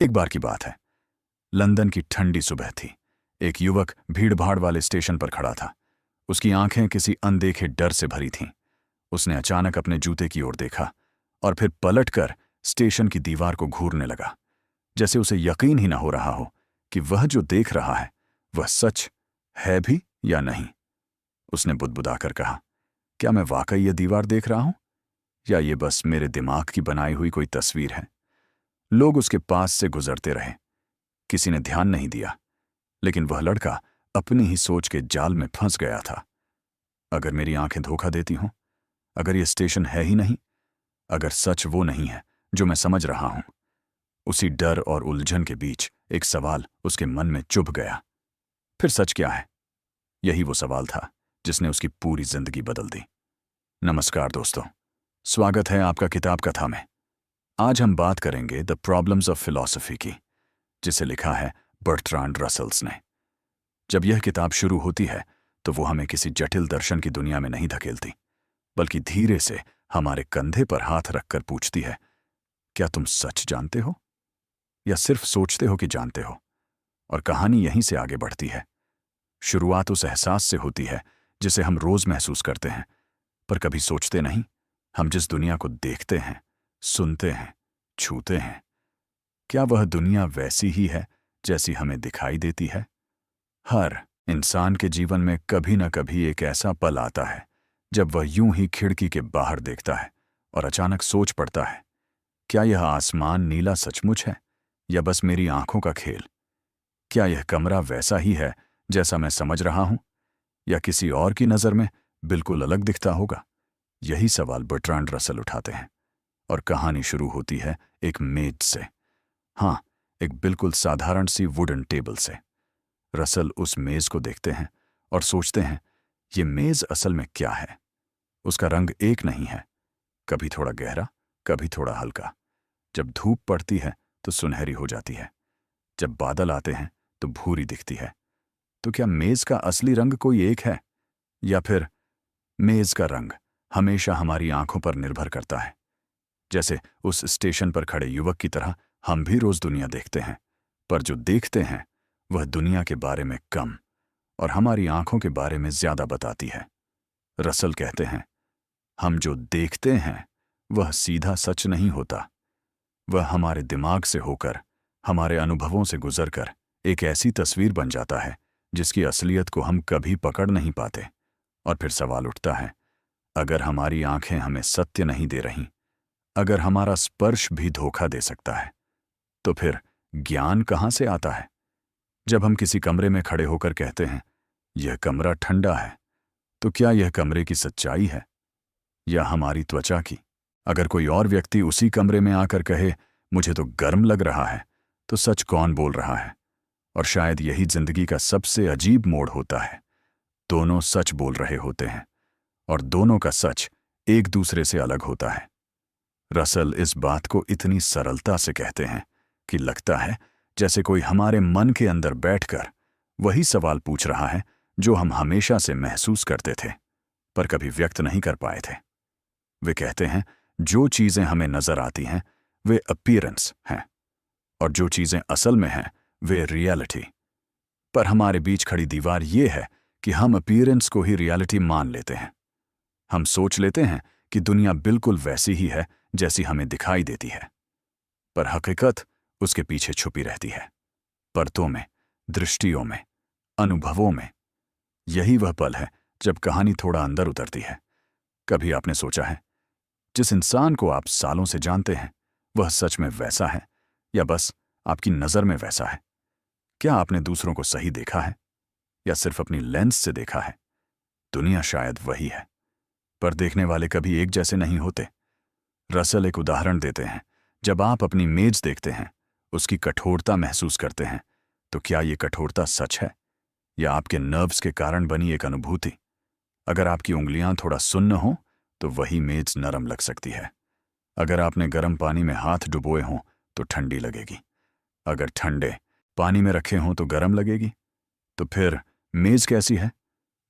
एक बार की बात है। लंदन की ठंडी सुबह थी। एक युवक भीड़भाड़ वाले स्टेशन पर खड़ा था। उसकी आंखें किसी अनदेखे डर से भरी थीं। उसने अचानक अपने जूते की ओर देखा और फिर पलटकर स्टेशन की दीवार को घूरने लगा, जैसे उसे यकीन ही न हो रहा हो कि वह जो देख रहा है वह सच है भी या नहीं। उसने बुदबुदाकर कहा, क्या मैं वाकई ये दीवार देख रहा हूं, या ये बस मेरे दिमाग की बनाई हुई कोई तस्वीर है? लोग उसके पास से गुजरते रहे। किसी ने ध्यान नहीं दिया, लेकिन वह लड़का अपनी ही सोच के जाल में फंस गया था। अगर मेरी आंखें धोखा देती हों, अगर ये स्टेशन है ही नहीं, अगर सच वो नहीं है जो मैं समझ रहा हूं। उसी डर और उलझन के बीच एक सवाल उसके मन में चुभ गया। फिर सच क्या है? यही वो सवाल था जिसने उसकी पूरी जिंदगी बदल दी। नमस्कार दोस्तों, स्वागत है आपका किताब कथा में। आज हम बात करेंगे द प्रॉब्लम्स ऑफ फिलॉसफी की, जिसे लिखा है बर्ट्रांड रसल्स ने। जब यह किताब शुरू होती है तो वो हमें किसी जटिल दर्शन की दुनिया में नहीं धकेलती, बल्कि धीरे से हमारे कंधे पर हाथ रखकर पूछती है, क्या तुम सच जानते हो या सिर्फ सोचते हो कि जानते हो? और कहानी यहीं से आगे बढ़ती है। शुरुआत उस एहसास से होती है जिसे हम रोज महसूस करते हैं, पर कभी सोचते नहीं। हम जिस दुनिया को देखते हैं, सुनते हैं, छूते हैं, क्या वह दुनिया वैसी ही है जैसी हमें दिखाई देती है? हर इंसान के जीवन में कभी न कभी एक ऐसा पल आता है जब वह यूं ही खिड़की के बाहर देखता है और अचानक सोच पड़ता है, क्या यह आसमान नीला सचमुच है या बस मेरी आंखों का खेल? क्या यह कमरा वैसा ही है जैसा मैं समझ रहा हूं, या किसी और की नज़र में बिल्कुल अलग दिखता होगा? यही सवाल बर्ट्रांड रसल उठाते हैं, और कहानी शुरू होती है एक मेज से। हाँ, एक बिल्कुल साधारण सी वुडन टेबल से। रसल उस मेज को देखते हैं और सोचते हैं, ये मेज असल में क्या है? उसका रंग एक नहीं है, कभी थोड़ा गहरा, कभी थोड़ा हल्का। जब धूप पड़ती है तो सुनहरी हो जाती है, जब बादल आते हैं तो भूरी दिखती है। तो क्या मेज का असली रंग कोई एक है, या फिर मेज का रंग हमेशा हमारी आंखों पर निर्भर करता है? जैसे उस स्टेशन पर खड़े युवक की तरह हम भी रोज दुनिया देखते हैं, पर जो देखते हैं वह दुनिया के बारे में कम और हमारी आंखों के बारे में ज्यादा बताती है। रसल कहते हैं, हम जो देखते हैं वह सीधा सच नहीं होता। वह हमारे दिमाग से होकर, हमारे अनुभवों से गुजरकर एक ऐसी तस्वीर बन जाता है जिसकी असलियत को हम कभी पकड़ नहीं पाते। और फिर सवाल उठता है, अगर हमारी आंखें हमें सत्य नहीं दे रहीं, अगर हमारा स्पर्श भी धोखा दे सकता है, तो फिर ज्ञान कहाँ से आता है? जब हम किसी कमरे में खड़े होकर कहते हैं, यह कमरा ठंडा है, तो क्या यह कमरे की सच्चाई है या हमारी त्वचा की? अगर कोई और व्यक्ति उसी कमरे में आकर कहे, मुझे तो गर्म लग रहा है, तो सच कौन बोल रहा है? और शायद यही जिंदगी का सबसे अजीब मोड़ होता है। दोनों सच बोल रहे होते हैं और दोनों का सच एक दूसरे से अलग होता है। रसल इस बात को इतनी सरलता से कहते हैं कि लगता है जैसे कोई हमारे मन के अंदर बैठकर वही सवाल पूछ रहा है जो हम हमेशा से महसूस करते थे, पर कभी व्यक्त नहीं कर पाए थे। वे कहते हैं, जो चीजें हमें नजर आती हैं वे अपीयरेंस हैं, और जो चीजें असल में हैं वे रियलिटी। पर हमारे बीच खड़ी दीवार ये है कि हम अपीयरेंस को ही रियलिटी मान लेते हैं। हम सोच लेते हैं कि दुनिया बिल्कुल वैसी ही है जैसी हमें दिखाई देती है, पर हकीकत उसके पीछे छुपी रहती है, परतों में, दृष्टियों में, अनुभवों में। यही वह पल है जब कहानी थोड़ा अंदर उतरती है। कभी आपने सोचा है, जिस इंसान को आप सालों से जानते हैं वह सच में वैसा है या बस आपकी नज़र में वैसा है? क्या आपने दूसरों को सही देखा है या सिर्फ अपनी लेंस से देखा है? दुनिया शायद वही है, पर देखने वाले कभी एक जैसे नहीं होते। रसल एक उदाहरण देते हैं, जब आप अपनी मेज देखते हैं, उसकी कठोरता महसूस करते हैं, तो क्या ये कठोरता सच है या आपके नर्व्स के कारण बनी एक अनुभूति? अगर आपकी उंगलियां थोड़ा सुन्न हों तो वही मेज नरम लग सकती है। अगर आपने गर्म पानी में हाथ डुबोए हों तो ठंडी लगेगी। अगर ठंडे पानी में रखे हों तो गर्म लगेगी। तो फिर मेज कैसी है?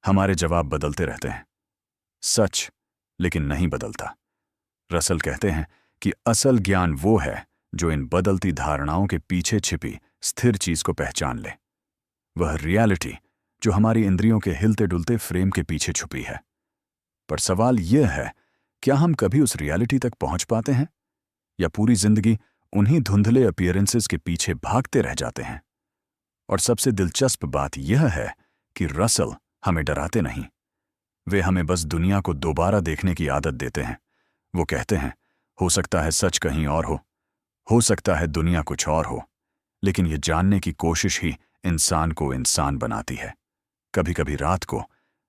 हमारे जवाब बदलते रहते हैं। सच लेकिन नहीं बदलता। रसल कहते हैं कि असल ज्ञान वो है जो इन बदलती धारणाओं के पीछे छिपी स्थिर चीज को पहचान ले। वह रियलिटी जो हमारी इंद्रियों के हिलते डुलते फ्रेम के पीछे छुपी है। पर सवाल यह है, क्या हम कभी उस रियलिटी तक पहुंच पाते हैं, या पूरी जिंदगी उन्हीं धुंधले अपीयरेंसेस के पीछे भागते रह जाते हैं? और सबसे दिलचस्प बात यह है कि रसल हमें डराते नहीं। वे हमें बस दुनिया को दोबारा देखने की आदत देते हैं। वो कहते हैं, हो सकता है सच कहीं और हो सकता है दुनिया कुछ और हो, लेकिन ये जानने की कोशिश ही इंसान को इंसान बनाती है। कभी कभी रात को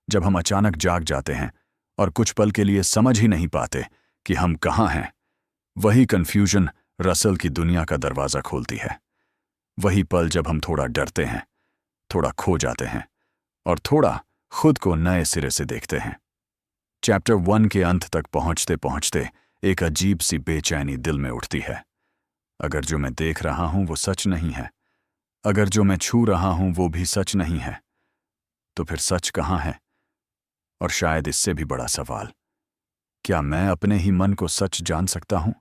जब हम अचानक जाग जाते हैं और कुछ पल के लिए समझ ही नहीं पाते कि हम कहाँ हैं, वही कन्फ्यूजन रसल की दुनिया का दरवाज़ा खोलती है। वही पल जब हम थोड़ा डरते हैं, थोड़ा खो जाते हैं और थोड़ा खुद को नए सिरे से देखते हैं। चैप्टर 1 के अंत तक पहुंचते पहुंचते एक अजीब सी बेचैनी दिल में उठती है। अगर जो मैं देख रहा हूं वो सच नहीं है, अगर जो मैं छू रहा हूं वो भी सच नहीं है, तो फिर सच कहाँ है? और शायद इससे भी बड़ा सवाल, क्या मैं अपने ही मन को सच जान सकता हूं?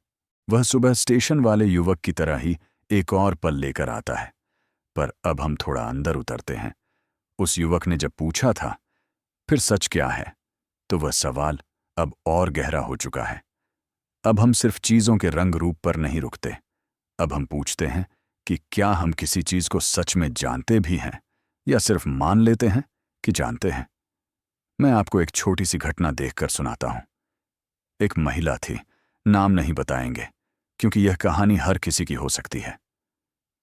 वह सुबह स्टेशन वाले युवक की तरह ही एक और पल लेकर आता है, पर अब हम थोड़ा अंदर उतरते हैं। उस युवक ने जब पूछा था, फिर सच क्या है, तो वह सवाल अब और गहरा हो चुका है। अब हम सिर्फ चीजों के रंग रूप पर नहीं रुकते। अब हम पूछते हैं कि क्या हम किसी चीज को सच में जानते भी हैं, या सिर्फ मान लेते हैं कि जानते हैं। मैं आपको एक छोटी सी घटना देखकर सुनाता हूं। एक महिला थी, नाम नहीं बताएंगे क्योंकि यह कहानी हर किसी की हो सकती है।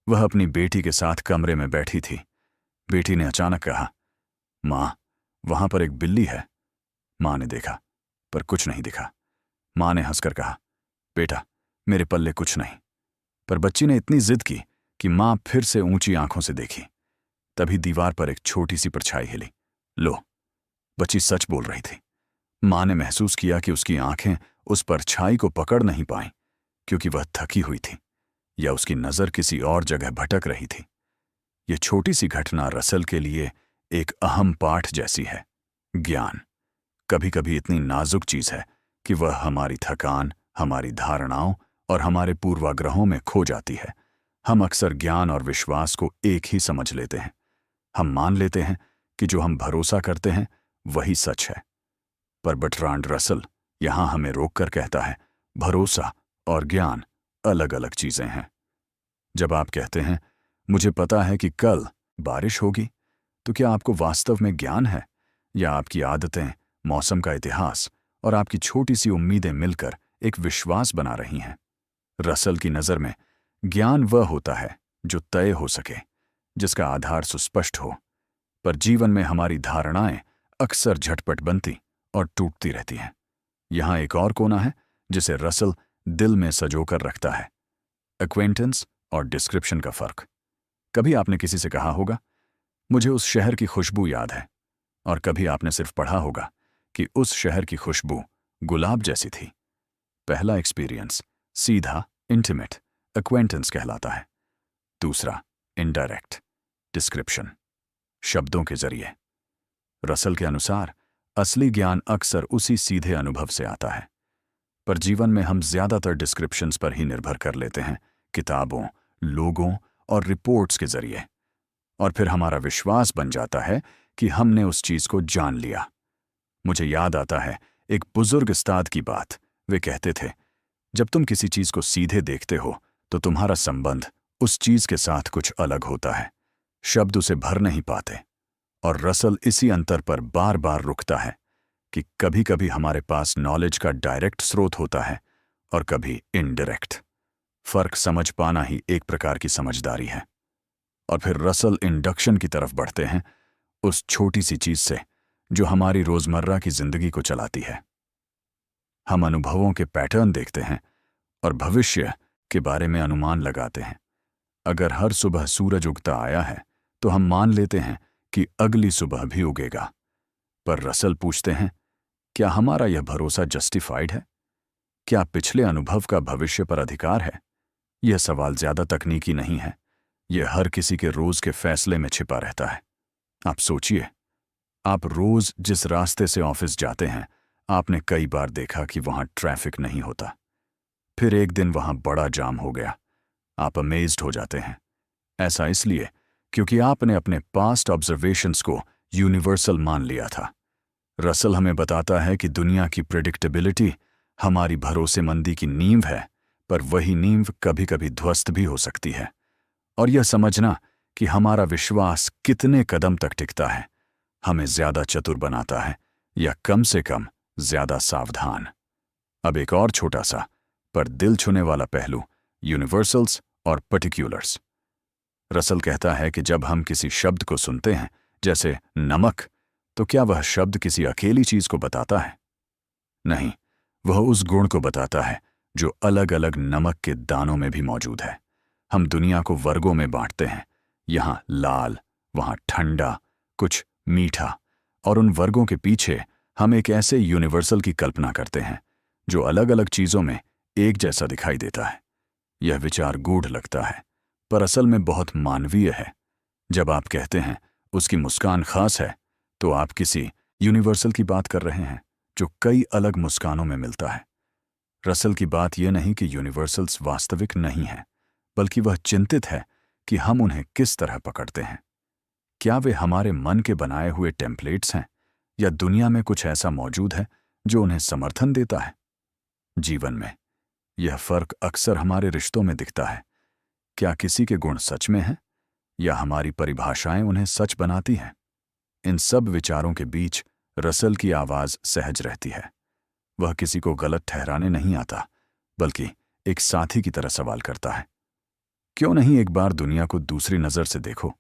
वह अपनी बेटी के साथ कमरे में बैठी थी। बेटी ने अचानक कहा, मां, वहां पर एक बिल्ली है। मां ने देखा पर कुछ नहीं दिखा। मां ने हंसकर कहा, बेटा, मेरे पल्ले कुछ नहीं। पर बच्ची ने इतनी जिद की कि मां फिर से ऊंची आंखों से देखी। तभी दीवार पर एक छोटी सी परछाई हिली। लो, बच्ची सच बोल रही थी। मां ने महसूस किया कि उसकी आंखें उस परछाई को पकड़ नहीं पाईं क्योंकि वह थकी हुई थी या उसकी नजर किसी और जगह भटक रही थी। यह छोटी सी घटना रसल के लिए एक अहम पाठ जैसी है। ज्ञान कभी कभी इतनी नाजुक चीज है कि वह हमारी थकान, हमारी धारणाओं और हमारे पूर्वाग्रहों में खो जाती है। हम अक्सर ज्ञान और विश्वास को एक ही समझ लेते हैं। हम मान लेते हैं कि जो हम भरोसा करते हैं वही सच है। पर बर्ट्रांड रसल यहां हमें रोककर कहता है, भरोसा और ज्ञान अलग अलग चीजें हैं। जब आप कहते हैं, मुझे पता है कि कल बारिश होगी, तो क्या आपको वास्तव में ज्ञान है, या आपकी आदतें, मौसम का इतिहास और आपकी छोटी सी उम्मीदें मिलकर एक विश्वास बना रही हैं? रसल की नजर में ज्ञान वह होता है जो तय हो सके, जिसका आधार सुस्पष्ट हो। पर जीवन में हमारी धारणाएं अक्सर झटपट बनती और टूटती रहती हैं। यहां एक और कोना है जिसे रसल दिल में सजोकर रखता है, एक्वेंटेंस और डिस्क्रिप्शन का फर्क। कभी आपने किसी से कहा होगा, मुझे उस शहर की खुशबू याद है, और कभी आपने सिर्फ पढ़ा होगा कि उस शहर की खुशबू गुलाब जैसी थी। पहला एक्सपीरियंस सीधा, इंटीमेट, एक्वेंटेंस कहलाता है। दूसरा, इनडायरेक्ट, डिस्क्रिप्शन, शब्दों के जरिए। रसल के अनुसार असली ज्ञान अक्सर उसी सीधे अनुभव से आता है। पर जीवन में हम ज्यादातर डिस्क्रिप्शंस पर ही निर्भर कर लेते हैं, किताबों, लोगों और रिपोर्ट्स के जरिए। और फिर हमारा विश्वास बन जाता है कि हमने उस चीज को जान लिया। मुझे याद आता है एक बुजुर्ग उस्ताद की बात। वे कहते थे, जब तुम किसी चीज को सीधे देखते हो तो तुम्हारा संबंध उस चीज के साथ कुछ अलग होता है। शब्द उसे भर नहीं पाते। और रसल इसी अंतर पर बार बार रुकता है कि कभी कभी हमारे पास नॉलेज का डायरेक्ट स्रोत होता है और कभी इनडायरेक्ट। फर्क समझ पाना ही एक प्रकार की समझदारी है। और फिर रसल इंडक्शन की तरफ बढ़ते हैं, उस छोटी सी चीज से जो हमारी रोजमर्रा की जिंदगी को चलाती है। हम अनुभवों के पैटर्न देखते हैं और भविष्य के बारे में अनुमान लगाते हैं। अगर हर सुबह सूरज उगता आया है तो हम मान लेते हैं कि अगली सुबह भी उगेगा। पर रसल पूछते हैं, क्या हमारा यह भरोसा जस्टिफाइड है? क्या पिछले अनुभव का भविष्य पर अधिकार है? यह सवाल ज्यादा तकनीकी नहीं है, यह हर किसी के रोज के फैसले में छिपा रहता है। आप सोचिए, आप रोज जिस रास्ते से ऑफिस जाते हैं, आपने कई बार देखा कि वहां ट्रैफिक नहीं होता। फिर एक दिन वहां बड़ा जाम हो गया आप अमेज्ड हो जाते हैं। ऐसा इसलिए क्योंकि आपने अपने पास्ट ऑब्जर्वेशंस को यूनिवर्सल मान लिया था। रसल हमें बताता है कि दुनिया की प्रेडिक्टेबिलिटी हमारी भरोसेमंदी की नींव है, पर वही नींव कभी कभी ध्वस्त भी हो सकती है। और यह समझना कि हमारा विश्वास कितने कदम तक टिकता है हमें ज्यादा चतुर बनाता है, या कम से कम ज्यादा सावधान। अब एक और छोटा सा पर दिल छूने वाला पहलू, यूनिवर्सल्स और पर्टिक्यूलर्स। रसल कहता है कि जब हम किसी शब्द को सुनते हैं, जैसे नमक, तो क्या वह शब्द किसी अकेली चीज को बताता है? नहीं, वह उस गुण को बताता है जो अलग अलग नमक के दानों में भी मौजूद है। हम दुनिया को वर्गों में बांटते हैं, यहां लाल, वहां ठंडा, कुछ मीठा, और उन वर्गों के पीछे हम एक ऐसे यूनिवर्सल की कल्पना करते हैं जो अलग अलग चीजों में एक जैसा दिखाई देता है। यह विचार गूढ़ लगता है, पर असल में बहुत मानवीय है। जब आप कहते हैं उसकी मुस्कान खास है, तो आप किसी यूनिवर्सल की बात कर रहे हैं जो कई अलग मुस्कानों में मिलता है। रसल की बात यह नहीं कि यूनिवर्सल्स वास्तविक नहीं हैं, बल्कि वह चिंतित है कि हम उन्हें किस तरह पकड़ते हैं। क्या वे हमारे मन के बनाए हुए टेम्पलेट्स हैं, या दुनिया में कुछ ऐसा मौजूद है जो उन्हें समर्थन देता है? जीवन में यह फर्क अक्सर हमारे रिश्तों में दिखता है। क्या किसी के गुण सच में हैं, या हमारी परिभाषाएं उन्हें सच बनाती हैं? इन सब विचारों के बीच रसल की आवाज सहज रहती है। वह किसी को गलत ठहराने नहीं आता, बल्कि एक साथी की तरह सवाल करता है, क्यों नहीं एक बार दुनिया को दूसरी नजर से देखो?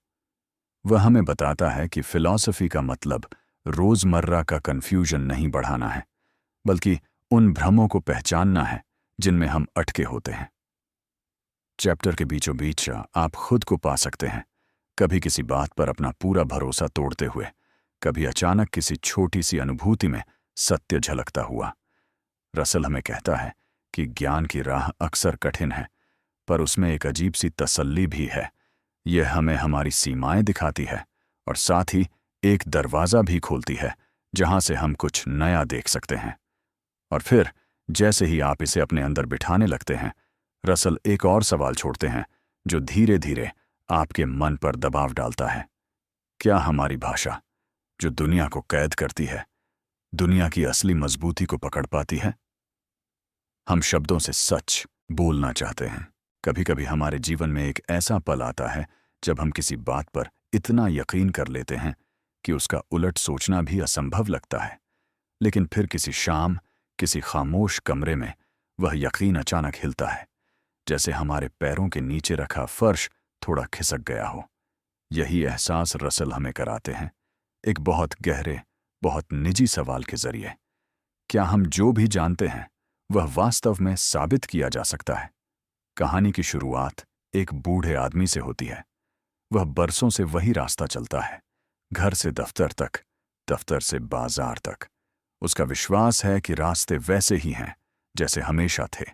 वह हमें बताता है कि फिलॉसफी का मतलब रोजमर्रा का कन्फ्यूजन नहीं बढ़ाना है, बल्कि उन भ्रमों को पहचानना है जिनमें हम अटके होते हैं। चैप्टर के बीचों बीच आप खुद को पा सकते हैं, कभी किसी बात पर अपना पूरा भरोसा तोड़ते हुए, कभी अचानक किसी छोटी सी अनुभूति में सत्य झलकता हुआ। रसल हमें कहता है कि ज्ञान की राह अक्सर कठिन है, पर उसमें एक अजीब सी तसल्ली भी है। यह हमें हमारी सीमाएं दिखाती है, और साथ ही एक दरवाज़ा भी खोलती है जहां से हम कुछ नया देख सकते हैं। और फिर जैसे ही आप इसे अपने अंदर बिठाने लगते हैं, रसल एक और सवाल छोड़ते हैं जो धीरे धीरे आपके मन पर दबाव डालता है। क्या हमारी भाषा, जो दुनिया को कैद करती है, दुनिया की असली मजबूती को पकड़ पाती है? हम शब्दों से सच बोलना चाहते हैं। कभी कभी हमारे जीवन में एक ऐसा पल आता है जब हम किसी बात पर इतना यकीन कर लेते हैं कि उसका उलट सोचना भी असंभव लगता है। लेकिन फिर किसी शाम, किसी खामोश कमरे में वह यकीन अचानक हिलता है, जैसे हमारे पैरों के नीचे रखा फर्श थोड़ा खिसक गया हो। यही एहसास रसल हमें कराते हैं, एक बहुत गहरे, बहुत निजी सवाल के जरिए। क्या हम जो भी जानते हैं वह वास्तव में साबित किया जा सकता है? कहानी की शुरुआत एक बूढ़े आदमी से होती है। वह बरसों से वही रास्ता चलता है, घर से दफ्तर तक, दफ्तर से बाजार तक। उसका विश्वास है कि रास्ते वैसे ही हैं जैसे हमेशा थे।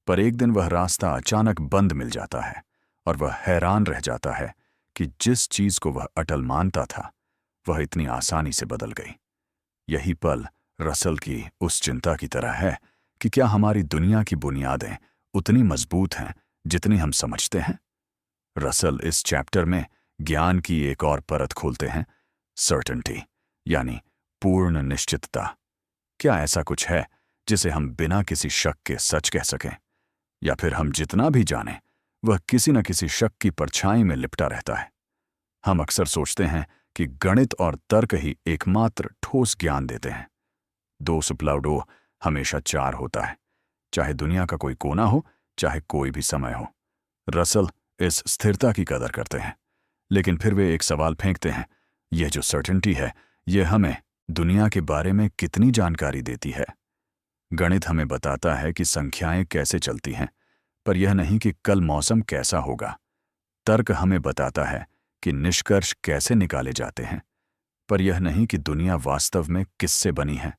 पर एक दिन वह रास्ता अचानक बंद मिल जाता है, और वह हैरान रह जाता है कि जिस चीज को वह अटल मानता था वह इतनी आसानी से बदल गई। यही पल रसल की उस चिंता की तरह है कि क्या हमारी दुनिया की बुनियादें उतनी मजबूत हैं जितनी हम समझते हैं? रसल इस चैप्टर में ज्ञान की एक और परत खोलते हैं, सर्टेनिटी, यानी पूर्ण निश्चितता। क्या ऐसा कुछ है जिसे हम बिना किसी शक के सच कह सकें? या फिर हम जितना भी जानें वह किसी न किसी शक की परछाई में लिपटा रहता है? हम अक्सर सोचते हैं कि गणित और तर्क ही एकमात्र ठोस ज्ञान देते हैं। 2+2 हमेशा 4 होता है, चाहे दुनिया का कोई कोना हो, चाहे कोई भी समय हो। रसल इस स्थिरता की कदर करते हैं, लेकिन फिर वे एक सवाल फेंकते हैं, यह जो सर्टेनिटी है, यह हमें दुनिया के बारे में कितनी जानकारी देती है? गणित हमें बताता है कि संख्याएं कैसे चलती हैं, पर यह नहीं कि कल मौसम कैसा होगा। तर्क हमें बताता है कि निष्कर्ष कैसे निकाले जाते हैं, पर यह नहीं कि दुनिया वास्तव में किससे बनी है।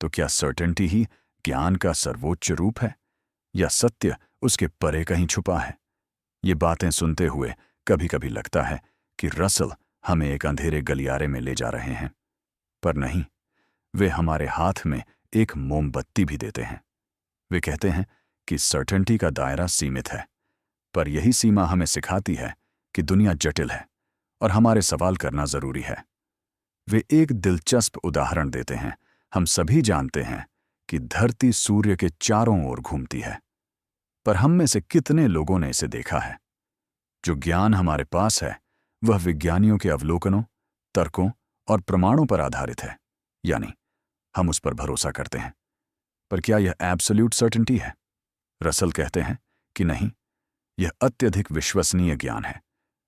तो क्या सर्टेनिटी ही ज्ञान का सर्वोच्च रूप है, या सत्य उसके परे कहीं छुपा है? ये बातें सुनते हुए कभी कभी लगता है कि रसल हमें एक अंधेरे गलियारे में ले जा रहे हैं, पर नहीं, वे हमारे हाथ में एक मोमबत्ती भी देते हैं। वे कहते हैं कि सर्टेनिटी का दायरा सीमित है, पर यही सीमा हमें सिखाती है कि दुनिया जटिल है और हमारे सवाल करना जरूरी है। वे एक दिलचस्प उदाहरण देते हैं। हम सभी जानते हैं कि धरती सूर्य के चारों ओर घूमती है, पर हम में से कितने लोगों ने इसे देखा है? जो ज्ञान हमारे पास है वह विज्ञानियों के अवलोकनों, तर्कों और प्रमाणों पर आधारित है, यानी हम उस पर भरोसा करते हैं। पर क्या यह एब्सोल्यूट सर्टेनिटी है? रसल कहते हैं कि नहीं, यह अत्यधिक विश्वसनीय ज्ञान है,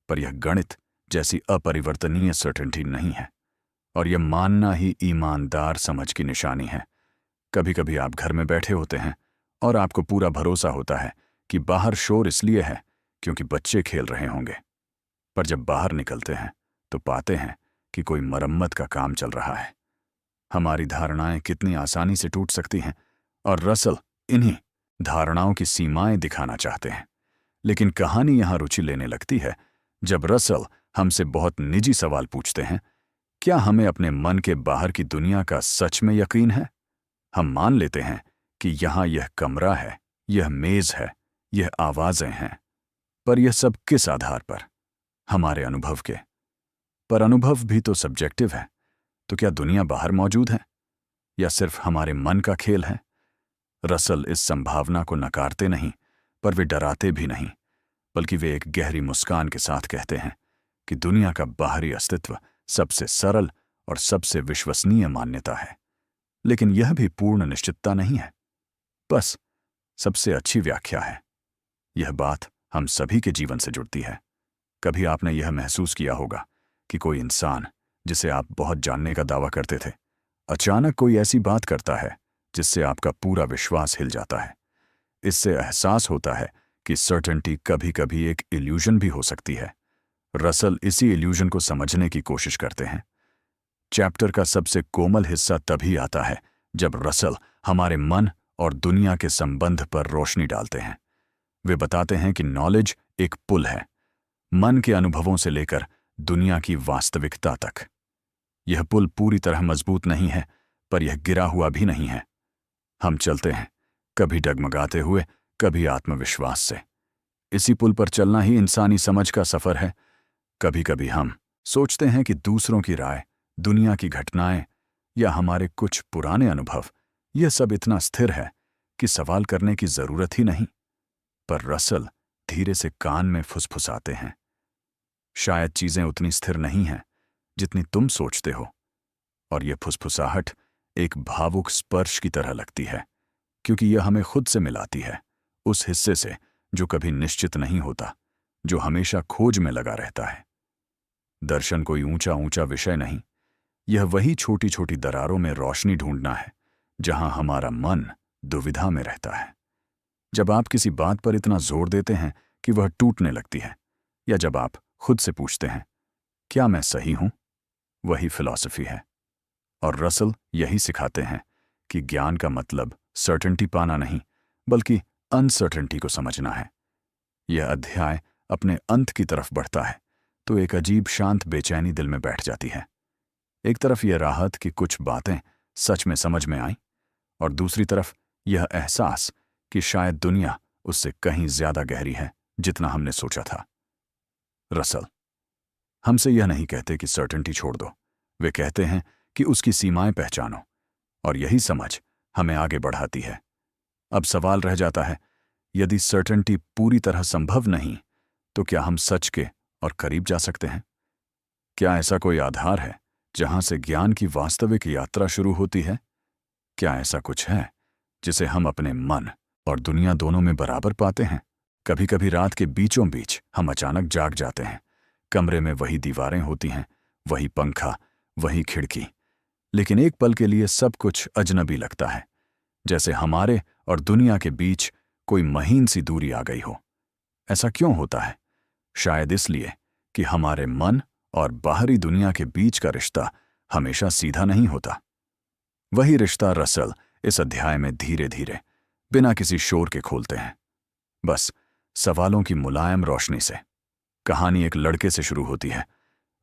पर यह गणित जैसी अपरिवर्तनीय सर्टेनिटी नहीं है। और यह मानना ही ईमानदार समझ की निशानी है। कभी कभी आप घर में बैठे होते हैं और आपको पूरा भरोसा होता है कि बाहर शोर इसलिए है क्योंकि बच्चे खेल रहे होंगे, पर जब बाहर निकलते हैं तो पाते हैं कि कोई मरम्मत का काम चल रहा है। हमारी धारणाएं कितनी आसानी से टूट सकती हैं, और रसल इन्हीं धारणाओं की सीमाएं दिखाना चाहते हैं। लेकिन कहानी यहां रुचि लेने लगती है जब रसल हमसे बहुत निजी सवाल पूछते हैं। क्या हमें अपने मन के बाहर की दुनिया का सच में यकीन है? हम मान लेते हैं कि यहां यह कमरा है, यह मेज है, यह आवाजें हैं, पर यह सब किस आधार पर? हमारे अनुभव के। पर अनुभव भी तो सब्जेक्टिव है। तो क्या दुनिया बाहर मौजूद है या सिर्फ हमारे मन का खेल है? रसल इस संभावना को नकारते नहीं, पर वे डराते भी नहीं, बल्कि वे एक गहरी मुस्कान के साथ कहते हैं कि दुनिया का बाहरी अस्तित्व सबसे सरल और सबसे विश्वसनीय मान्यता है, लेकिन यह भी पूर्ण निश्चितता नहीं है, बस सबसे अच्छी व्याख्या है। यह बात हम सभी के जीवन से जुड़ती है। कभी आपने यह महसूस किया होगा कि कोई इंसान जिसे आप बहुत जानने का दावा करते थे, अचानक कोई ऐसी बात करता है जिससे आपका पूरा विश्वास हिल जाता है। इससे एहसास होता है कि सर्टेनिटी कभी कभी एक इल्यूजन भी हो सकती है। रसल इसी इल्यूजन को समझने की कोशिश करते हैं। चैप्टर का सबसे कोमल हिस्सा तभी आता है जब रसल हमारे मन और दुनिया के संबंध पर रोशनी डालते हैं। वे बताते हैं कि नॉलेज एक पुल है, मन के अनुभवों से लेकर दुनिया की वास्तविकता तक। यह पुल पूरी तरह मजबूत नहीं है, पर यह गिरा हुआ भी नहीं है। हम चलते हैं, कभी डगमगाते हुए, कभी आत्मविश्वास से। इसी पुल पर चलना ही इंसानी समझ का सफर है। कभी कभी हम सोचते हैं कि दूसरों की राय, दुनिया की घटनाएं या हमारे कुछ पुराने अनुभव, यह सब इतना स्थिर है कि सवाल करने की जरूरत ही नहीं। पर रसल धीरे से कान में फुसफुसाते हैं, शायद चीजें उतनी स्थिर नहीं हैं जितनी तुम सोचते हो। और यह फुसफुसाहट एक भावुक स्पर्श की तरह लगती है, क्योंकि यह हमें खुद से मिलाती है, उस हिस्से से जो कभी निश्चित नहीं होता, जो हमेशा खोज में लगा रहता है। दर्शन कोई ऊंचा ऊंचा विषय नहीं, यह वही छोटी छोटी दरारों में रोशनी ढूंढना है जहां हमारा मन दुविधा में रहता है। जब आप किसी बात पर इतना जोर देते हैं कि वह टूटने लगती है, या जब आप खुद से पूछते हैं, क्या मैं सही हूं? वही फिलॉसफी है। और रसल यही सिखाते हैं कि ज्ञान का मतलब सर्टेनिटी पाना नहीं, बल्कि अनसर्टेनिटी को समझना है। यह अध्याय अपने अंत की तरफ बढ़ता है तो एक अजीब शांत बेचैनी दिल में बैठ जाती है। एक तरफ यह राहत कि कुछ बातें सच में समझ में आईं, और दूसरी तरफ यह एहसास कि शायद दुनिया उससे कहीं ज्यादा गहरी है जितना हमने सोचा था। रसल हमसे यह नहीं कहते कि सर्टेनिटी छोड़ दो, वे कहते हैं कि उसकी सीमाएं पहचानो, और यही समझ हमें आगे बढ़ाती है। अब सवाल रह जाता है, यदि सर्टेनिटी पूरी तरह संभव नहीं, तो क्या हम सच के और करीब जा सकते हैं? क्या ऐसा कोई आधार है जहां से ज्ञान की वास्तविक यात्रा शुरू होती है? क्या ऐसा कुछ है जिसे हम अपने मन और दुनिया दोनों में बराबर पाते हैं? कभी कभी रात के बीचों बीच हम अचानक जाग जाते हैं। कमरे में वही दीवारें होती हैं, वही पंखा, वही खिड़की, लेकिन एक पल के लिए सब कुछ अजनबी लगता है, जैसे हमारे और दुनिया के बीच कोई महीन सी दूरी आ गई हो। ऐसा क्यों होता है? शायद इसलिए कि हमारे मन और बाहरी दुनिया के बीच का रिश्ता हमेशा सीधा नहीं होता। वही रिश्ता रसल इस अध्याय में धीरे धीरे, बिना किसी शोर के खोलते हैं, बस सवालों की मुलायम रोशनी से। कहानी एक लड़के से शुरू होती है।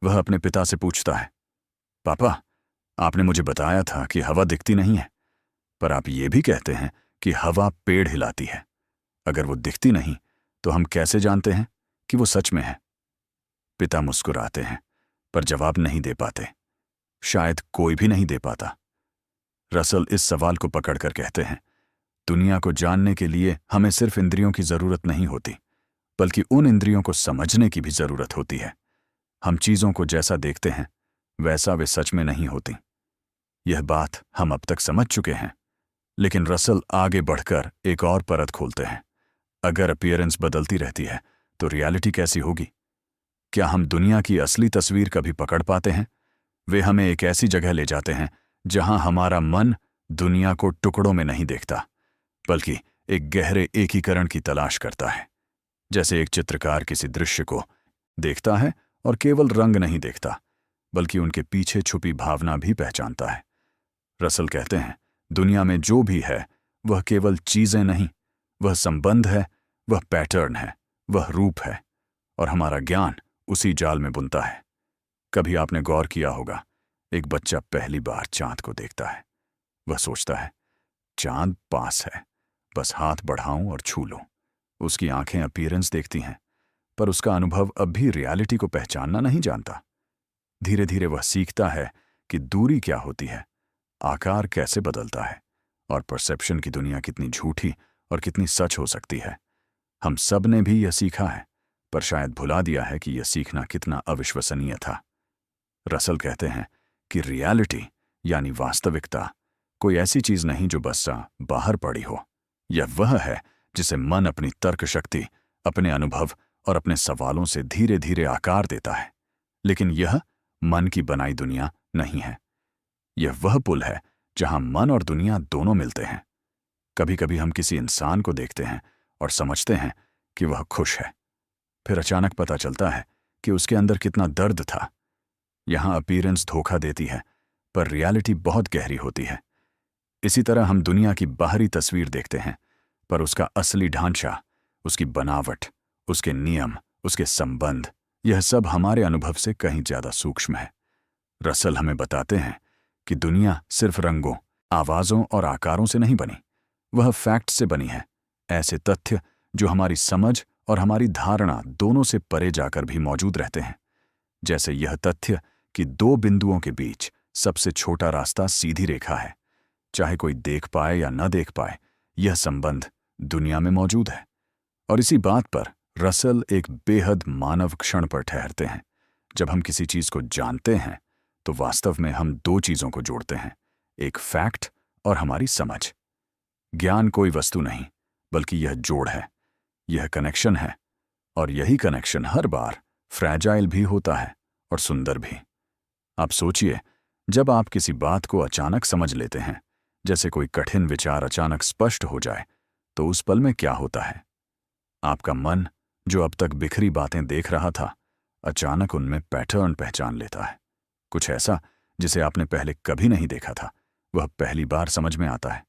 वह अपने पिता से पूछता है, पापा, आपने मुझे बताया था कि हवा दिखती नहीं है, पर आप ये भी कहते हैं कि हवा पेड़ हिलाती है। अगर वो दिखती नहीं तो हम कैसे जानते हैं कि वो सच में है? पिता मुस्कुराते हैं पर जवाब नहीं दे पाते। शायद कोई भी नहीं दे पाता। रसल इस सवाल को पकड़कर कहते हैं, दुनिया को जानने के लिए हमें सिर्फ इंद्रियों की जरूरत नहीं होती, बल्कि उन इंद्रियों को समझने की भी जरूरत होती है। हम चीजों को जैसा देखते हैं वैसा वे सच में नहीं होती। यह बात हम अब तक समझ चुके हैं, लेकिन रसल आगे बढ़कर एक और परत खोलते हैं। अगर अपीयरेंस बदलती रहती है तो रियलिटी कैसी होगी? क्या हम दुनिया की असली तस्वीर कभी पकड़ पाते हैं? वे हमें एक ऐसी जगह ले जाते हैं जहां हमारा मन दुनिया को टुकड़ों में नहीं देखता, बल्कि एक गहरे एकीकरण की तलाश करता है। जैसे एक चित्रकार किसी दृश्य को देखता है और केवल रंग नहीं देखता, बल्कि उनके पीछे छुपी भावना भी पहचानता है। रसल कहते हैं, दुनिया में जो भी है वह केवल चीजें नहीं, वह संबंध है, वह पैटर्न है, वह रूप है, और हमारा ज्ञान उसी जाल में बुनता है। कभी आपने गौर किया होगा, एक बच्चा पहली बार चांद को देखता है। वह सोचता है, चांद पास है, बस हाथ बढ़ाऊं और छू लूं। उसकी आंखें अपीयरेंस देखती हैं, पर उसका अनुभव अब भी रियलिटी को पहचानना नहीं जानता। धीरे धीरे वह सीखता है कि दूरी क्या होती है, आकार कैसे बदलता है, और परसेप्शन की दुनिया कितनी झूठी और कितनी सच हो सकती है। हम सब ने भी यह सीखा है, पर शायद भुला दिया है कि यह सीखना कितना अविश्वसनीय था। रसल कहते हैं कि रियलिटी यानी वास्तविकता कोई ऐसी चीज नहीं जो बस बाहर पड़ी हो। यह वह है जिसे मन अपनी तर्क शक्ति, अपने अनुभव और अपने सवालों से धीरे धीरे आकार देता है। लेकिन यह मन की बनाई दुनिया नहीं है। यह वह पुल है जहां मन और दुनिया दोनों मिलते हैं। कभी कभी हम किसी इंसान को देखते हैं और समझते हैं कि वह खुश है, फिर अचानक पता चलता है कि उसके अंदर कितना दर्द था। यहां अपीयरेंस धोखा देती है, पर रियलिटी बहुत गहरी होती है। इसी तरह हम दुनिया की बाहरी तस्वीर देखते हैं, पर उसका असली ढांचा, उसकी बनावट, उसके नियम, उसके संबंध, यह सब हमारे अनुभव से कहीं ज्यादा सूक्ष्म है। रसल हमें बताते हैं कि दुनिया सिर्फ रंगों, आवाजों और आकारों से नहीं बनी, वह फैक्ट से बनी है। ऐसे तथ्य जो हमारी समझ और हमारी धारणा दोनों से परे जाकर भी मौजूद रहते हैं। जैसे यह तथ्य कि दो बिंदुओं के बीच सबसे छोटा रास्ता सीधी रेखा है। चाहे कोई देख पाए या न देख पाए, यह संबंध दुनिया में मौजूद है। और इसी बात पर रसल एक बेहद मानव क्षण पर ठहरते हैं। जब हम किसी चीज को जानते हैं तो वास्तव में हम दो चीजों को जोड़ते हैं, एक फैक्ट और हमारी समझ। ज्ञान कोई वस्तु नहीं, बल्कि यह जोड़ है, यह कनेक्शन है, और यही कनेक्शन हर बार फ्रैजाइल भी होता है और सुंदर भी। आप सोचिए, जब आप किसी बात को अचानक समझ लेते हैं, जैसे कोई कठिन विचार अचानक स्पष्ट हो जाए, तो उस पल में क्या होता है? आपका मन, जो अब तक बिखरी बातें देख रहा था, अचानक उनमें पैटर्न पहचान लेता है। कुछ ऐसा जिसे आपने पहले कभी नहीं देखा था, वह पहली बार समझ में आता है।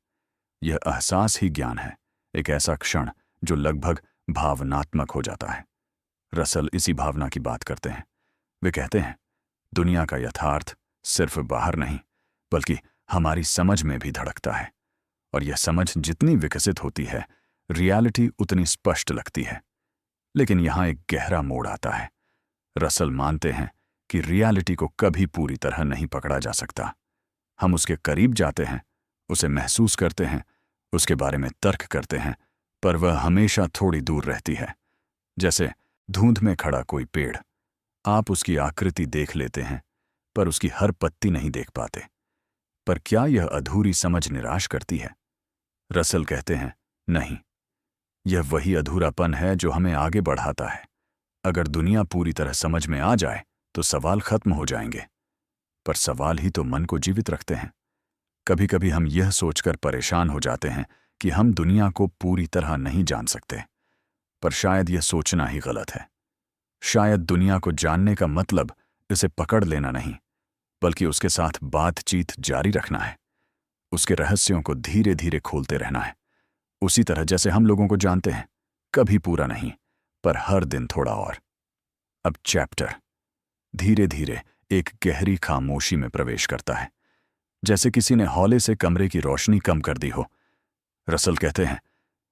यह एहसास ही ज्ञान है, एक ऐसा क्षण जो लगभग भावनात्मक हो जाता है। रसल इसी भावना की बात करते हैं। वे कहते हैं, दुनिया का यथार्थ सिर्फ बाहर नहीं, बल्कि हमारी समझ में भी धड़कता है, और यह समझ जितनी विकसित होती है, रियलिटी उतनी स्पष्ट लगती है। लेकिन यहां एक गहरा मोड़ आता है। रसल मानते हैं कि रियलिटी को कभी पूरी तरह नहीं पकड़ा जा सकता। हम उसके करीब जाते हैं, उसे महसूस करते हैं, उसके बारे में तर्क करते हैं, पर वह हमेशा थोड़ी दूर रहती है। जैसे धुंध में खड़ा कोई पेड़, आप उसकी आकृति देख लेते हैं, पर उसकी हर पत्ती नहीं देख पाते। पर क्या यह अधूरी समझ निराश करती है? रसल कहते हैं, नहीं, यह वही अधूरापन है जो हमें आगे बढ़ाता है। अगर दुनिया पूरी तरह समझ में आ जाए तो सवाल खत्म हो जाएंगे, पर सवाल ही तो मन को जीवित रखते हैं। कभी कभी हम यह सोचकर परेशान हो जाते हैं कि हम दुनिया को पूरी तरह नहीं जान सकते, पर शायद यह सोचना ही गलत है। शायद दुनिया को जानने का मतलब इसे पकड़ लेना नहीं, बल्कि उसके साथ बातचीत जारी रखना है, उसके रहस्यों को धीरे धीरे खोलते रहना है। उसी तरह जैसे हम लोगों को जानते हैं, कभी पूरा नहीं, पर हर दिन थोड़ा और। अब चैप्टर धीरे धीरे एक गहरी खामोशी में प्रवेश करता है, जैसे किसी ने हौले से कमरे की रोशनी कम कर दी हो। रसल कहते हैं,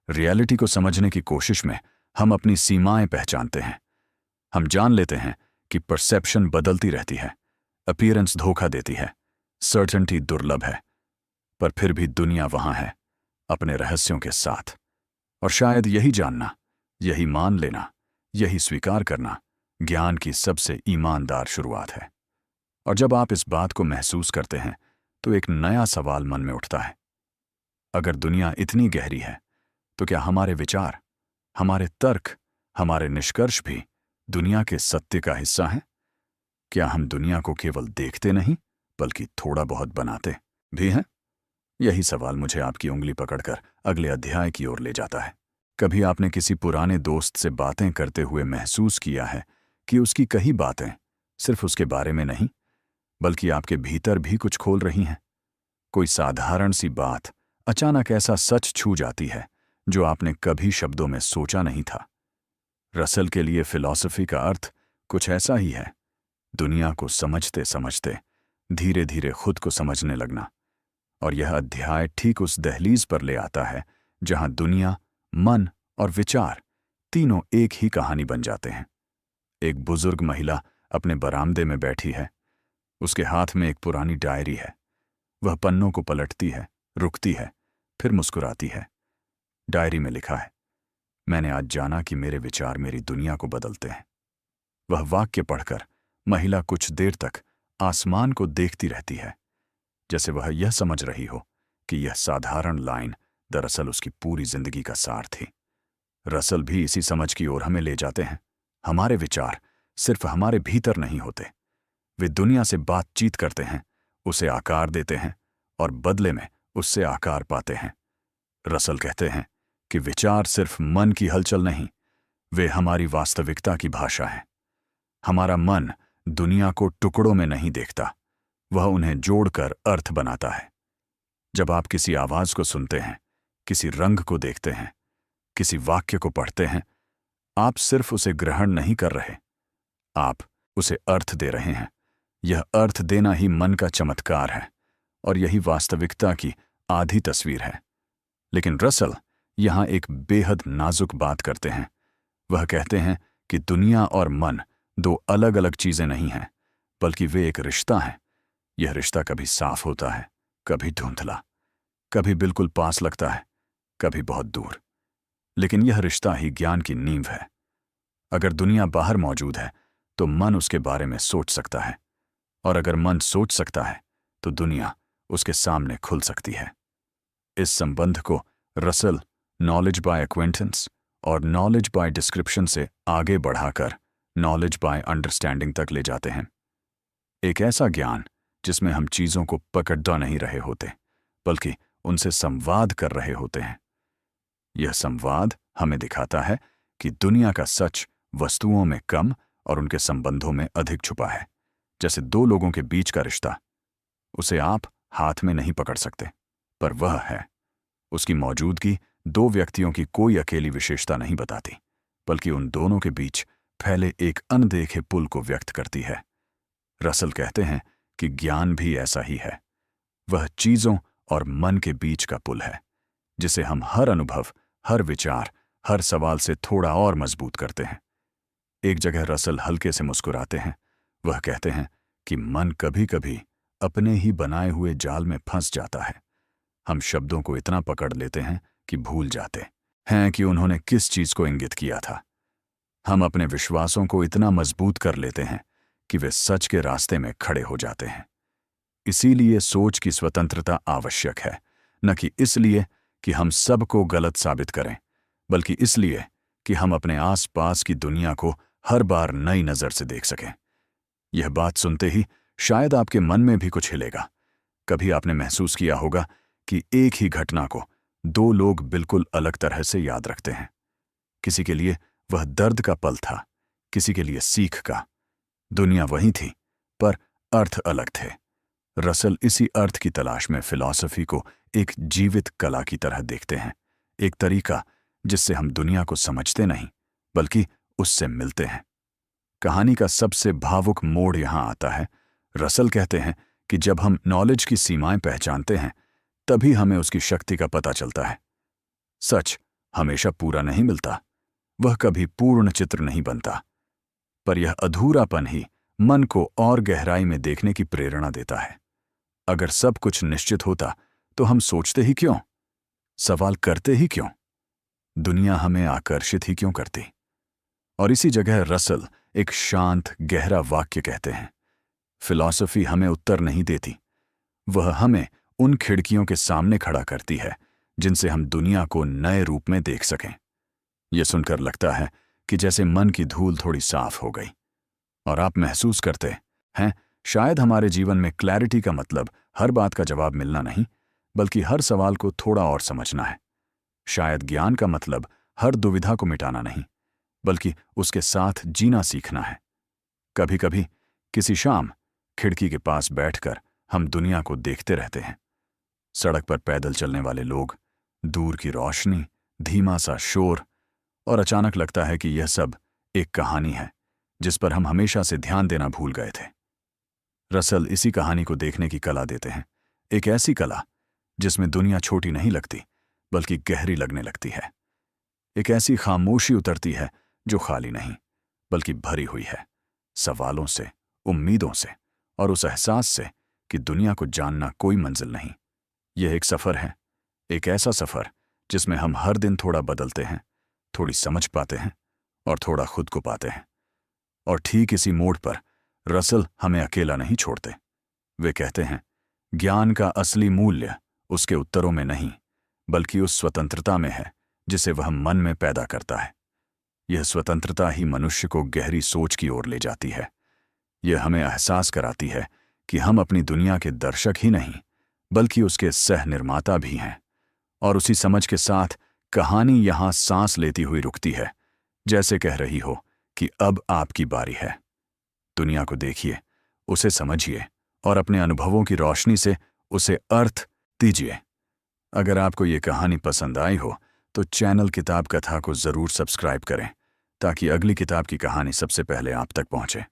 रियलिटी को समझने की कोशिश में हम अपनी सीमाएं पहचानते हैं। हम जान लेते हैं कि परसेप्शन बदलती रहती है, अपीयरेंस धोखा देती है, सर्टेनिटी दुर्लभ है, पर फिर भी दुनिया वहां है, अपने रहस्यों के साथ। और शायद यही जानना, यही मान लेना, यही स्वीकार करना ज्ञान की सबसे ईमानदार शुरुआत है। और जब आप इस बात को महसूस करते हैं तो एक नया सवाल मन में उठता है। अगर दुनिया इतनी गहरी है तो क्या हमारे विचार, हमारे तर्क, हमारे निष्कर्ष भी दुनिया के सत्य का हिस्सा हैं? क्या हम दुनिया को केवल देखते नहीं बल्कि थोड़ा बहुत बनाते भी हैं? यही सवाल मुझे आपकी उंगली पकड़कर अगले अध्याय की ओर ले जाता है। कभी आपने किसी पुराने दोस्त से बातें करते हुए महसूस किया है कि उसकी कई बातें सिर्फ उसके बारे में नहीं बल्कि आपके भीतर भी कुछ खोल रही हैं? कोई साधारण सी बात अचानक ऐसा सच छू जाती है जो आपने कभी शब्दों में सोचा नहीं था। रसल के लिए फिलॉसफी का अर्थ कुछ ऐसा ही है, दुनिया को समझते समझते धीरे धीरे खुद को समझने लगना। और यह अध्याय ठीक उस दहलीज पर ले आता है जहां दुनिया, मन और विचार तीनों एक ही कहानी बन जाते हैं। एक बुजुर्ग महिला अपने बरामदे में बैठी है। उसके हाथ में एक पुरानी डायरी है। वह पन्नों को पलटती है, रुकती है, फिर मुस्कुराती है। डायरी में लिखा है, मैंने आज जाना कि मेरे विचार मेरी दुनिया को बदलते हैं। वह वाक्य पढ़कर महिला कुछ देर तक आसमान को देखती रहती है, जैसे वह यह समझ रही हो कि यह साधारण लाइन दरअसल उसकी पूरी जिंदगी का सार थी। रसल भी इसी समझ की ओर हमें ले जाते हैं। हमारे विचार सिर्फ हमारे भीतर नहीं होते, वे दुनिया से बातचीत करते हैं, उसे आकार देते हैं और बदले में उससे आकार पाते हैं। रसल कहते हैं कि विचार सिर्फ मन की हलचल नहीं, वे हमारी वास्तविकता की भाषा है। हमारा मन दुनिया को टुकड़ों में नहीं देखता, वह उन्हें जोड़कर अर्थ बनाता है। जब आप किसी आवाज को सुनते हैं, किसी रंग को देखते हैं, किसी वाक्य को पढ़ते हैं, आप सिर्फ उसे ग्रहण नहीं कर रहे, आप उसे अर्थ दे रहे हैं। यह अर्थ देना ही मन का चमत्कार है और यही वास्तविकता की आधी तस्वीर है। लेकिन रसल यहां एक बेहद नाजुक बात करते हैं। वह कहते हैं कि दुनिया और मन दो अलग अलग चीजें नहीं हैं, बल्कि वे एक रिश्ता है। यह रिश्ता कभी साफ होता है, कभी धुंधला, कभी बिल्कुल पास लगता है, कभी बहुत दूर। लेकिन यह रिश्ता ही ज्ञान की नींव है। अगर दुनिया बाहर मौजूद है तो मन उसके बारे में सोच सकता है, और अगर मन सोच सकता है तो दुनिया उसके सामने खुल सकती है। इस संबंध को रसल नॉलेज बाय एक्वेंटेंस और नॉलेज बाय डिस्क्रिप्शन से आगे बढ़ाकर नॉलेज बाय अंडरस्टैंडिंग तक ले जाते हैं। एक ऐसा ज्ञान जिसमें हम चीजों को पकड़ नहीं रहे होते, बल्कि उनसे संवाद कर रहे होते हैं। यह संवाद हमें दिखाता है कि दुनिया का सच वस्तुओं में कम और उनके संबंधों में अधिक छुपा है। जैसे दो लोगों के बीच का रिश्ता, उसे आप हाथ में नहीं पकड़ सकते, पर वह है। उसकी मौजूदगी दो व्यक्तियों की कोई अकेली विशेषता नहीं बताती, बल्कि उन दोनों के बीच फैले एक अनदेखे पुल को व्यक्त करती है। रसल कहते हैं कि ज्ञान भी ऐसा ही है। वह चीजों और मन के बीच का पुल है, जिसे हम हर अनुभव, हर विचार, हर सवाल से थोड़ा और मजबूत करते हैं। एक जगह रसल हल्के से मुस्कुराते हैं। वह कहते हैं कि मन कभी कभी अपने ही बनाए हुए जाल में फंस जाता है। हम शब्दों को इतना पकड़ लेते हैं कि भूल जाते हैं कि उन्होंने किस चीज को इंगित किया था। हम अपने विश्वासों को इतना मजबूत कर लेते हैं कि वे सच के रास्ते में खड़े हो जाते हैं। इसीलिए सोच की स्वतंत्रता आवश्यक है, न कि इसलिए कि हम सबको गलत साबित करें, बल्कि इसलिए कि हम अपने आसपास की दुनिया को हर बार नई नजर से देख सकें। यह बात सुनते ही शायद आपके मन में भी कुछ हिलेगा। कभी आपने महसूस किया होगा कि एक ही घटना को दो लोग बिल्कुल अलग तरह से याद रखते हैं। किसी के लिए वह दर्द का पल था, किसी के लिए सीख का। दुनिया वही थी, पर अर्थ अलग थे। रसल इसी अर्थ की तलाश में फिलॉसफी को एक जीवित कला की तरह देखते हैं, एक तरीका जिससे हम दुनिया को समझते नहीं बल्कि उससे मिलते हैं। कहानी का सबसे भावुक मोड़ यहां आता है। रसल कहते हैं कि जब हम नॉलेज की सीमाएं पहचानते हैं, तभी हमें उसकी शक्ति का पता चलता है। सच हमेशा पूरा नहीं मिलता, वह कभी पूर्ण चित्र नहीं बनता, पर यह अधूरापन ही मन को और गहराई में देखने की प्रेरणा देता है। अगर सब कुछ निश्चित होता तो हम सोचते ही क्यों, सवाल करते ही क्यों, दुनिया हमें आकर्षित ही क्यों करती? और इसी जगह रसल एक शांत गहरा वाक्य कहते हैं, फिलॉसफी हमें उत्तर नहीं देती, वह हमें उन खिड़कियों के सामने खड़ा करती है जिनसे हम दुनिया को नए रूप में देख सकें। यह सुनकर लगता है कि जैसे मन की धूल थोड़ी साफ हो गई। और आप महसूस करते हैं, शायद हमारे जीवन में क्लैरिटी का मतलब हर बात का जवाब मिलना नहीं, बल्कि हर सवाल को थोड़ा और समझना है। शायद ज्ञान का मतलब हर दुविधा को मिटाना नहीं, बल्कि उसके साथ जीना सीखना है। कभी कभी किसी शाम खिड़की के पास बैठकर हम दुनिया को देखते रहते हैं। सड़क पर पैदल चलने वाले लोग, दूर की रोशनी, धीमा सा शोर, और अचानक लगता है कि यह सब एक कहानी है जिस पर हम हमेशा से ध्यान देना भूल गए थे। रसल इसी कहानी को देखने की कला देते हैं, एक ऐसी कला जिसमें दुनिया छोटी नहीं लगती बल्कि गहरी लगने लगती है। एक ऐसी खामोशी उतरती है जो खाली नहीं बल्कि भरी हुई है, सवालों से, उम्मीदों से और उस एहसास से कि दुनिया को जानना कोई मंजिल नहीं। यह एक सफ़र है, एक ऐसा सफ़र जिसमें हम हर दिन थोड़ा बदलते हैं, थोड़ी समझ पाते हैं और थोड़ा खुद को पाते हैं। और ठीक इसी मोड़ पर रसल हमें अकेला नहीं छोड़ते। वे कहते हैं, ज्ञान का असली मूल्य उसके उत्तरों में नहीं बल्कि उस स्वतंत्रता में है जिसे वह मन में पैदा करता है। यह स्वतंत्रता ही मनुष्य को गहरी सोच की ओर ले जाती है। यह हमें एहसास कराती है कि हम अपनी दुनिया के दर्शक ही नहीं बल्कि उसके सह निर्माता भी हैं। और उसी समझ के साथ कहानी यहाँ सांस लेती हुई रुकती है, जैसे कह रही हो कि अब आपकी बारी है। दुनिया को देखिए, उसे समझिए और अपने अनुभवों की रोशनी से उसे अर्थ दीजिए। अगर आपको ये कहानी पसंद आई हो तो चैनल किताब कथा को ज़रूर सब्सक्राइब करें ताकि अगली किताब की कहानी सबसे पहले आप तक पहुंचे।